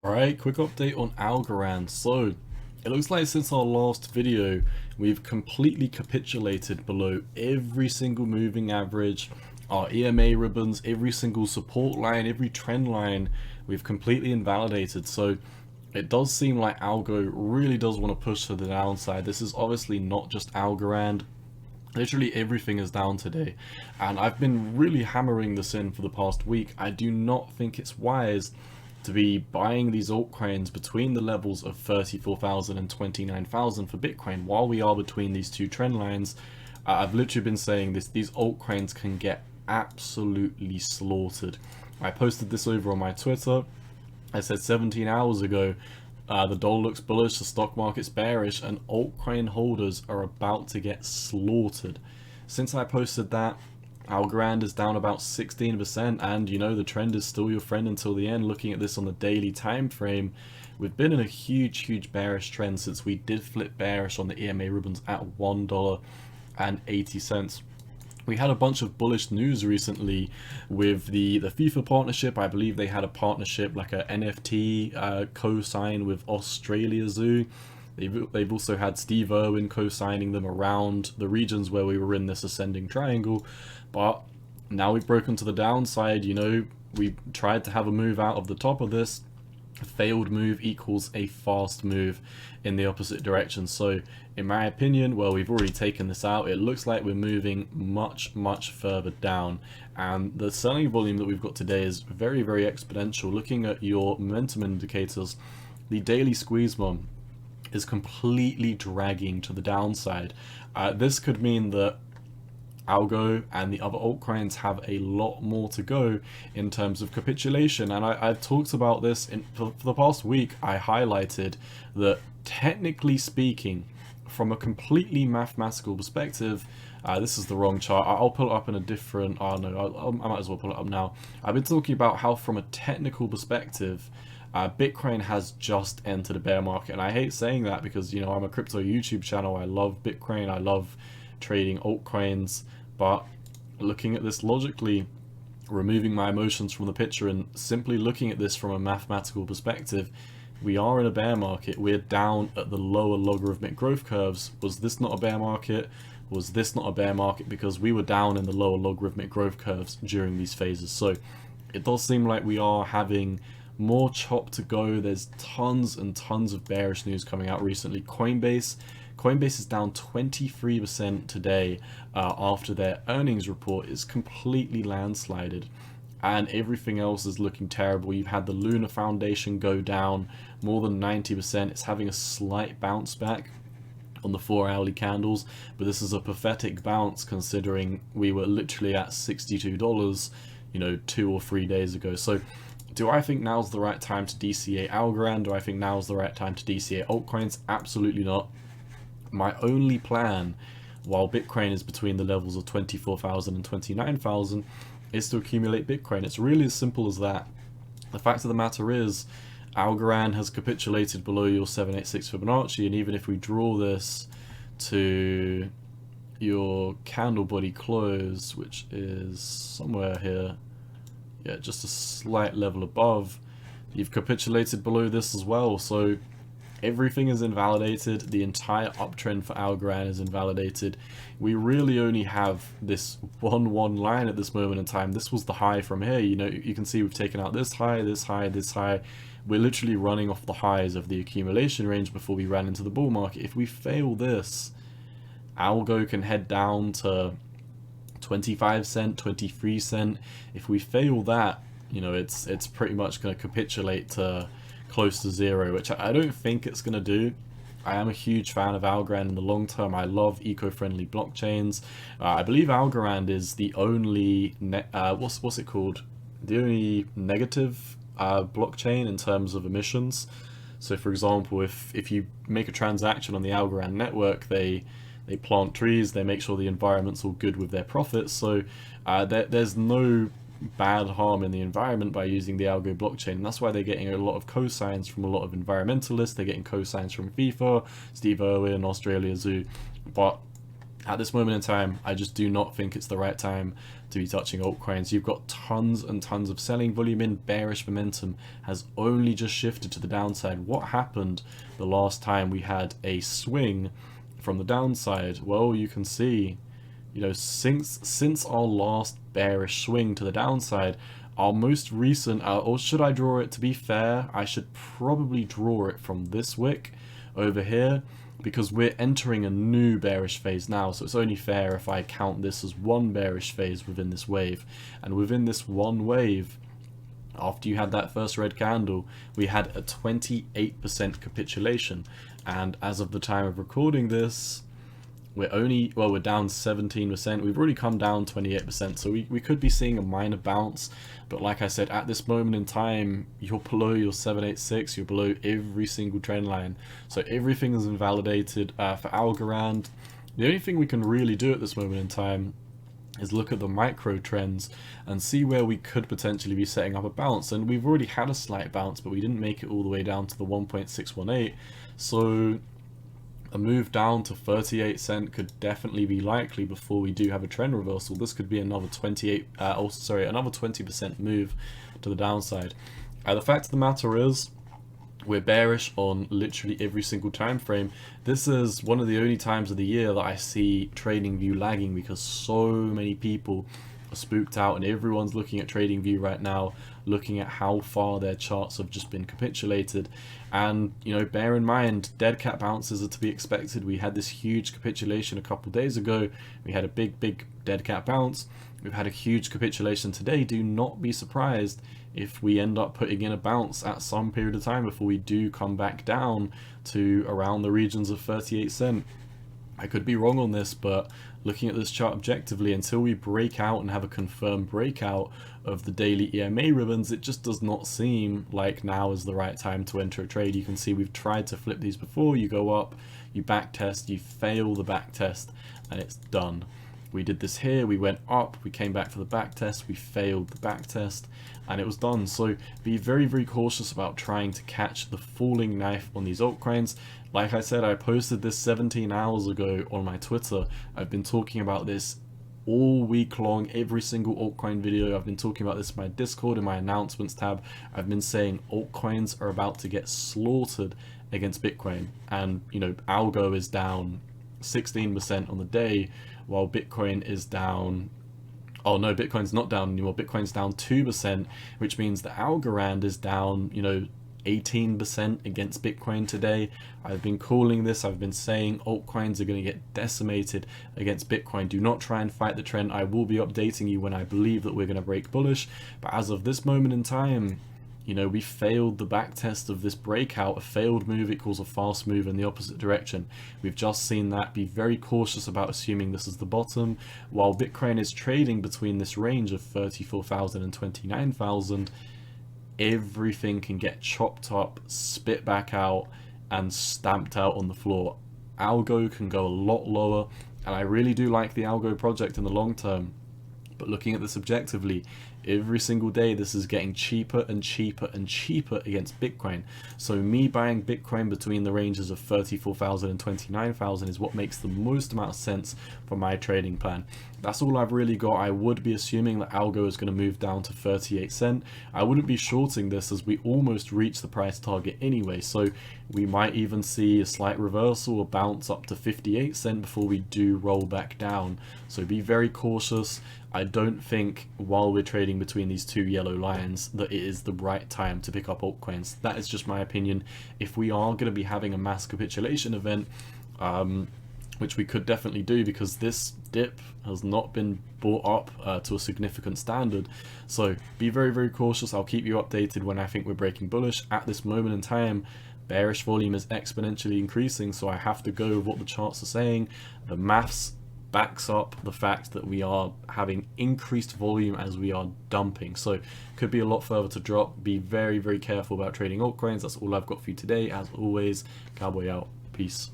Alright, quick update on Algorand. So, it looks like since our last video, we've completely capitulated below every single moving average, our EMA ribbons, every single support line, every trend line, we've completely invalidated. So, it does seem like Algo really does want to push to the downside. This is obviously not just Algorand. Literally everything is down today, and I've been really hammering this in for the past week. I do not think it's wise to be buying these altcoins between the levels of 34,000 and 29,000 for Bitcoin while we are between these two trend lines. I've literally been saying this, these altcoins can get absolutely slaughtered. I posted this over on my Twitter. I said 17 hours ago, the dollar looks bullish, the stock market's bearish, and altcoin holders are about to get slaughtered. Since I posted that, Algorand is down about 16%, and you know, the trend is still your friend until the end. Looking at this on the daily time frame, we've been in a huge bearish trend since we did flip bearish on the EMA ribbons at $1.80. We had a bunch of bullish news recently with the FIFA partnership. I believe they had a partnership, like a NFT co-sign with Australia Zoo. They've also had Steve Irwin co-signing them around the regions where we were in this ascending triangle. But now we've broken to the downside. You know, we tried to have a move out of the top of this. A failed move equals a fast move in the opposite direction. So in my opinion, well, we've already taken this out. It looks like we're moving much further down, and the selling volume that we've got today is very exponential. Looking at your momentum indicators, the daily squeeze one is completely dragging to the downside. This could mean that Algo and the other altcoins have a lot more to go in terms of capitulation, and I've talked about this for the past week. I highlighted that, technically speaking, from a completely mathematical perspective, this is the wrong chart. I'll pull it up in a different, oh no, I might as well pull it up now. I've been talking about how from a technical perspective, Bitcoin has just entered a bear market, and I hate saying that because, you know, I'm a crypto YouTube channel. I love Bitcoin, I love trading altcoins, but looking at this logically, removing my emotions from the picture and simply looking at this from a mathematical perspective, we are in a bear market. We're down at the lower logarithmic growth curves. Was this not a bear market? Was this not a bear market? Because we were down in the lower logarithmic growth curves during these phases. So it does seem like we are having more chop to go. There's tons and tons of bearish news coming out recently. Coinbase is down 23% today after their earnings report is completely landslided, and everything else is looking terrible. You've had the Luna Foundation go down more than 90%. It's having a slight bounce back on the 4-hourly candles, but this is a pathetic bounce considering we were literally at $62, you know, 2 or 3 days ago. So do I think now's the right time to DCA Algorand? Do I think now's the right time to DCA altcoins? Absolutely not. My only plan, while Bitcoin is between the levels of 24,000 and 29,000, is to accumulate Bitcoin. It's really as simple as that. The fact of the matter is, Algorand has capitulated below your 786 Fibonacci, and even if we draw this to your candle body close, which is somewhere here, yeah, just a slight level above, you've capitulated below this as well. So everything is invalidated. The entire uptrend for Algorand is invalidated. We really only have this one line at this moment in time. This was the high from here. You know, you can see we've taken out this high, this high, this high. We're literally running off the highs of the accumulation range before we ran into the bull market. If we fail this, Algo can head down to 25 cent, 23 cent. If we fail that, you know, it's pretty much going to capitulate to close to zero, which I don't think it's going to do. I am a huge fan of Algorand in the long term. I love eco-friendly blockchains. I believe Algorand is the only what's it called? The only negative blockchain in terms of emissions. So, for example, if you make a transaction on the Algorand network, they plant trees, they make sure the environment's all good with their profits. So there's no bad harm in the environment by using the Algo blockchain, and that's why they're getting a lot of cosigns from a lot of environmentalists. They're getting cosigns from FIFA, Steve Irwin, Australia Zoo. But At this moment in time, I just do not think it's the right time to be touching altcoins. You've got tons and tons of selling volume in. Bearish momentum has only just shifted to the downside. What happened the last time we had a swing from the downside? Well, you can see, you know, since our last bearish swing to the downside, our most recent, or should I draw it, to be fair, I should probably draw it from this wick over here, because we're entering a new bearish phase now, so it's only fair if I count this as one bearish phase within this wave. And within this one wave, after you had that first red candle, we had a 28% capitulation, and as of the time of recording this, we're down 17%. We've already come down 28%, so we could be seeing a minor bounce. But like I said, at this moment in time, you're below your 786, you're below every single trend line. So everything is invalidated for Algorand. The only thing we can really do at this moment in time is look at the micro trends and see where we could potentially be setting up a bounce. And we've already had a slight bounce, but we didn't make it all the way down to the 1.618. So a move down to 38 cent could definitely be likely before we do have a trend reversal. This could be another another 20% move to the downside. The fact of the matter is, we're bearish on literally every single time frame. This is one of the only times of the year that I see TradingView lagging, because so many people are spooked out and everyone's looking at TradingView right now, looking at how far their charts have just been capitulated. And you know, bear in mind, dead cat bounces are to be expected. We had this huge capitulation a couple days ago. We had a big dead cat bounce. We've had a huge capitulation today. Do not be surprised if we end up putting in a bounce at some period of time before we do come back down to around the regions of 38 cent. I could be wrong on this, but looking at this chart objectively, until we break out and have a confirmed breakout of the daily EMA ribbons, it just does not seem like now is the right time to enter a trade. You can see we've tried to flip these before. You go up, you back test, you fail the back test, and it's done. We did this here, we went up, we came back for the back test, we failed the back test, and it was done. So be very cautious about trying to catch the falling knife on these altcoins. Like I said, I posted this 17 hours ago on my Twitter. I've been talking about this all week long, every single altcoin video. I've been talking about this in my Discord, in my announcements tab. I've been saying altcoins are about to get slaughtered against Bitcoin. And you know, Algo is down 16% on the day, while Bitcoin is down, oh no, Bitcoin's not down anymore, Bitcoin's down 2%, which means the Algorand is down, you know, 18% against Bitcoin today. I've been calling this, I've been saying altcoins are going to get decimated against Bitcoin. Do not try and fight the trend. I will be updating you when I believe that we're going to break bullish, but as of this moment in time, you know, we failed the back test of this breakout. A failed move equals a fast move in the opposite direction. We've just seen that. Be very cautious about assuming this is the bottom. While Bitcoin is trading between this range of 34,000 and 29,000, everything can get chopped up, spit back out, and stamped out on the floor. Algo can go a lot lower, and I really do like the Algo project in the long term. But looking at this objectively, every single day this is getting cheaper and cheaper and cheaper against Bitcoin. So me buying Bitcoin between the ranges of 34,000 and 29,000 is what makes the most amount of sense for my trading plan. That's all I've really got. I would be assuming that Algo is going to move down to 38 cent. I wouldn't be shorting this as we almost reached the price target anyway. So we might even see a slight reversal or bounce up to 58 cent before we do roll back down. So be very cautious. I don't think while we're trading between these two yellow lines that it is the right time to pick up altcoins. That is just my opinion. If we are going to be having a mass capitulation event, which we could definitely do because this dip has not been brought up to a significant standard. So be very cautious. I'll keep you updated when I think we're breaking bullish. At this moment in time, bearish volume is exponentially increasing, so I have to go with what the charts are saying. The maths backs up the fact that we are having increased volume as we are dumping, so could be a lot further to drop. Be very careful about trading altcoins. That's all I've got for you today. As always, cowboy out. Peace.